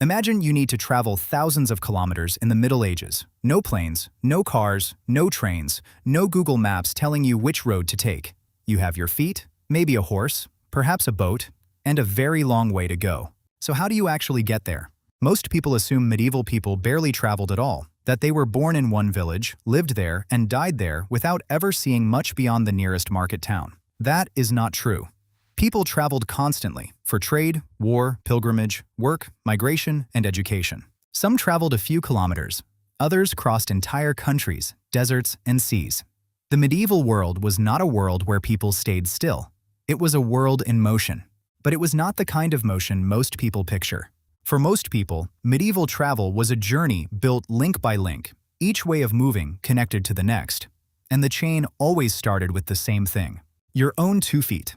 Imagine you need to travel thousands of kilometers in the Middle Ages. No planes, no cars, no trains, no Google Maps telling you which road to take. You have your feet, maybe a horse, perhaps a boat, and a very long way to go. So how do you actually get there? Most people assume medieval people barely traveled at all, that they were born in one village, lived there, and died there without ever seeing much beyond the nearest market town. That is not true. People traveled constantly for trade, war, pilgrimage, work, migration, and education. Some traveled a few kilometers. Others crossed entire countries, deserts, and seas. The medieval world was not a world where people stayed still. It was a world in motion. But it was not the kind of motion most people picture. For most people, medieval travel was a journey built link by link, each way of moving connected to the next. And the chain always started with the same thing: your own 2 feet.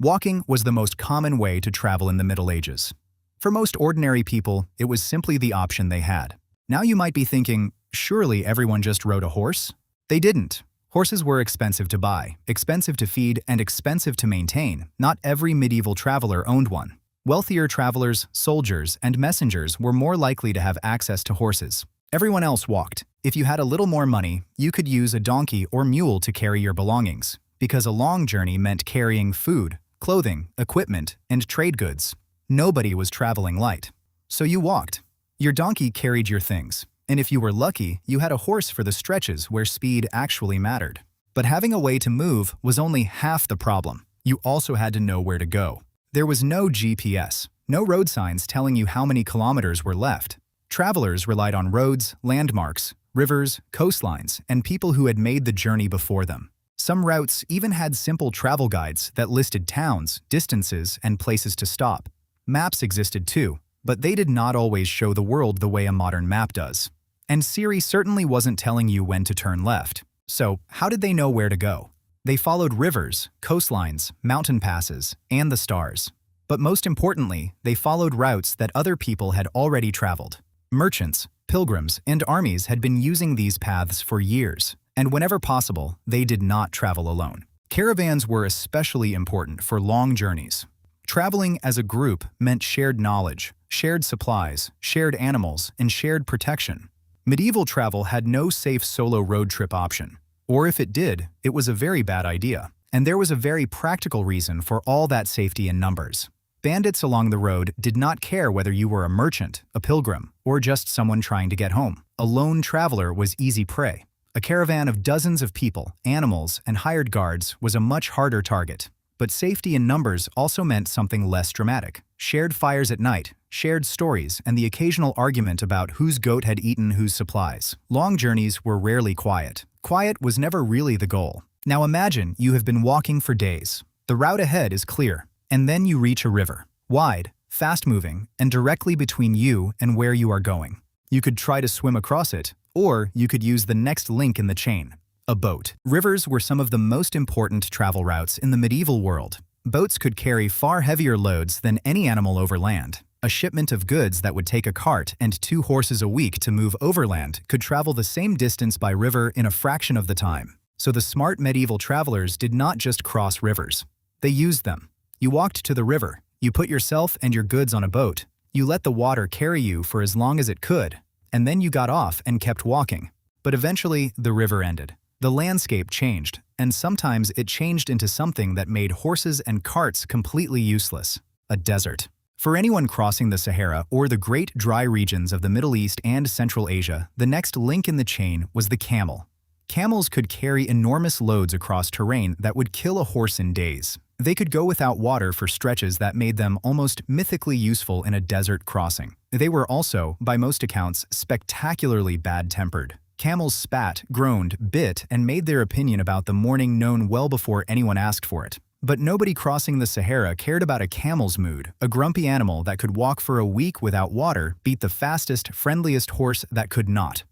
Walking was the most common way to travel in the Middle Ages. For most ordinary people, it was simply the option they had. Now you might be thinking, surely everyone just rode a horse? They didn't. Horses were expensive to buy, expensive to feed, and expensive to maintain. Not every medieval traveler owned one. Wealthier travelers, soldiers, and messengers were more likely to have access to horses. Everyone else walked. If you had a little more money, you could use a donkey or mule to carry your belongings, because a long journey meant carrying food, clothing, equipment, and trade goods. Nobody was traveling light. So you walked. Your donkey carried your things, and if you were lucky, you had a horse for the stretches where speed actually mattered. But having a way to move was only half the problem. You also had to know where to go. There was no GPS, no road signs telling you how many kilometers were left. Travelers relied on roads, landmarks, rivers, coastlines, and people who had made the journey before them. Some routes even had simple travel guides that listed towns, distances, and places to stop. Maps existed too, but they did not always show the world the way a modern map does. And Siri certainly wasn't telling you when to turn left. So, how did they know where to go? They followed rivers, coastlines, mountain passes, and the stars. But most importantly, they followed routes that other people had already traveled. Merchants, pilgrims, and armies had been using these paths for years, and whenever possible, they did not travel alone. Caravans were especially important for long journeys. Traveling as a group meant shared knowledge, shared supplies, shared animals, and shared protection. Medieval travel had no safe solo road trip option. Or if it did, it was a very bad idea. And there was a very practical reason for all that safety in numbers. Bandits along the road did not care whether you were a merchant, a pilgrim, or just someone trying to get home. A lone traveler was easy prey. A caravan of dozens of people, animals, and hired guards was a much harder target. But safety in numbers also meant something less dramatic. Shared fires at night, shared stories, and the occasional argument about whose goat had eaten whose supplies. Long journeys were rarely quiet. Quiet was never really the goal. Now imagine you have been walking for days. The route ahead is clear, and then you reach a river. Wide, fast-moving, and directly between you and where you are going. You could try to swim across it, or you could use the next link in the chain, a boat. Rivers were some of the most important travel routes in the medieval world. Boats could carry far heavier loads than any animal over land. A shipment of goods that would take a cart and 2 horses a week to move overland could travel the same distance by river in a fraction of the time. So the smart medieval travelers did not just cross rivers. They used them. You walked to the river. You put yourself and your goods on a boat. You let the water carry you for as long as it could, and then you got off and kept walking. But eventually, the river ended. The landscape changed, and sometimes it changed into something that made horses and carts completely useless: a desert. For anyone crossing the Sahara or the great dry regions of the Middle East and Central Asia, the next link in the chain was the camel. Camels could carry enormous loads across terrain that would kill a horse in days. They could go without water for stretches that made them almost mythically useful in a desert crossing. They were also, by most accounts, spectacularly bad-tempered. Camels spat, groaned, bit, and made their opinion about the morning known well before anyone asked for it. But nobody crossing the Sahara cared about a camel's mood. A grumpy animal that could walk for a week without water beat the fastest, friendliest horse that could not.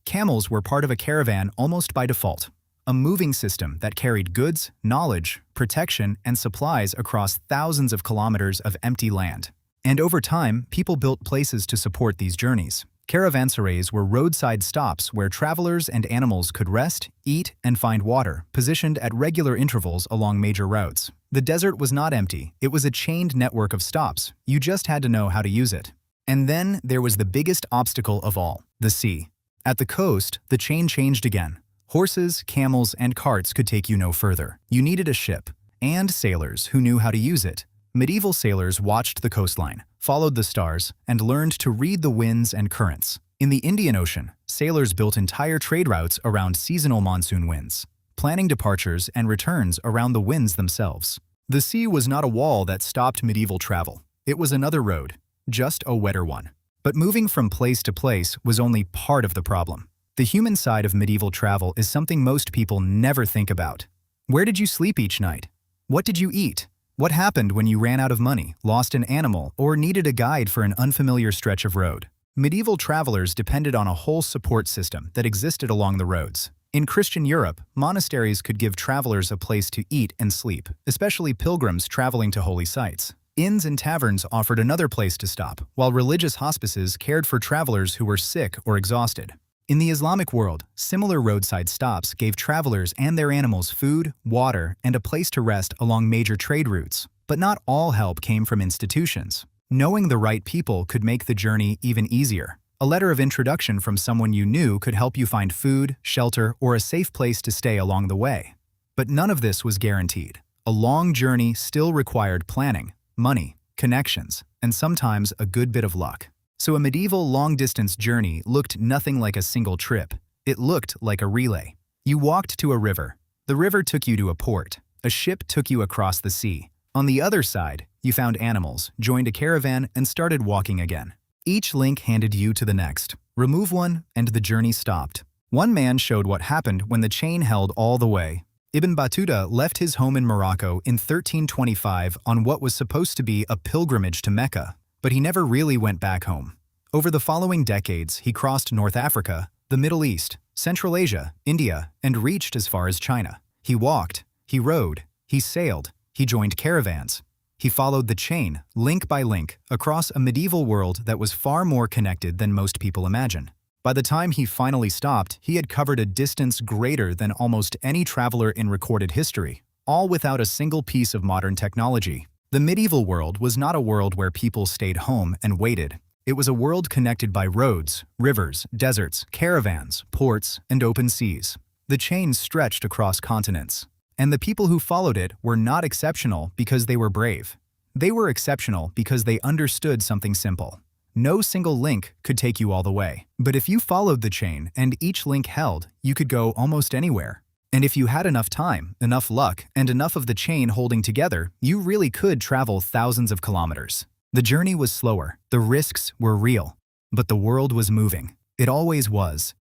Camels were part of a caravan almost by default. A moving system that carried goods, knowledge, protection, and supplies across thousands of kilometers of empty land. And over time, people built places to support these journeys. Caravanserais were roadside stops where travelers and animals could rest, eat, and find water, positioned at regular intervals along major routes. The desert was not empty. It was a chained network of stops. You just had to know how to use it. And then there was the biggest obstacle of all, the sea. At the coast, the chain changed again. Horses, camels, and carts could take you no further. You needed a ship, and sailors who knew how to use it. Medieval sailors watched the coastline, followed the stars, and learned to read the winds and currents. In the Indian Ocean, sailors built entire trade routes around seasonal monsoon winds, planning departures and returns around the winds themselves. The sea was not a wall that stopped medieval travel. It was another road, just a wetter one. But moving from place to place was only part of the problem. The human side of medieval travel is something most people never think about. Where did you sleep each night? What did you eat? What happened when you ran out of money, lost an animal, or needed a guide for an unfamiliar stretch of road? Medieval travelers depended on a whole support system that existed along the roads. In Christian Europe, monasteries could give travelers a place to eat and sleep, especially pilgrims traveling to holy sites. Inns and taverns offered another place to stop, while religious hospices cared for travelers who were sick or exhausted. In the Islamic world, similar roadside stops gave travelers and their animals food, water, and a place to rest along major trade routes. But not all help came from institutions. Knowing the right people could make the journey even easier. A letter of introduction from someone you knew could help you find food, shelter, or a safe place to stay along the way. But none of this was guaranteed. A long journey still required planning, money, connections, and sometimes a good bit of luck. So a medieval long-distance journey looked nothing like a single trip. It looked like a relay. You walked to a river. The river took you to a port. A ship took you across the sea. On the other side, you found animals, joined a caravan, and started walking again. Each link handed you to the next. Remove one, and the journey stopped. One man showed what happened when the chain held all the way. Ibn Battuta left his home in Morocco in 1325 on what was supposed to be a pilgrimage to Mecca. But he never really went back home. Over the following decades, he crossed North Africa, the Middle East, Central Asia, India, and reached as far as China. He walked, he rode, he sailed, he joined caravans. He followed the chain, link by link, across a medieval world that was far more connected than most people imagine. By the time he finally stopped, he had covered a distance greater than almost any traveler in recorded history, all without a single piece of modern technology. The medieval world was not a world where people stayed home and waited. It was a world connected by roads, rivers, deserts, caravans, ports, and open seas. The chain stretched across continents. And the people who followed it were not exceptional because they were brave. They were exceptional because they understood something simple. No single link could take you all the way. But if you followed the chain and each link held, you could go almost anywhere. And if you had enough time, enough luck, and enough of the chain holding together, you really could travel thousands of kilometers. The journey was slower, the risks were real, but the world was moving. It always was,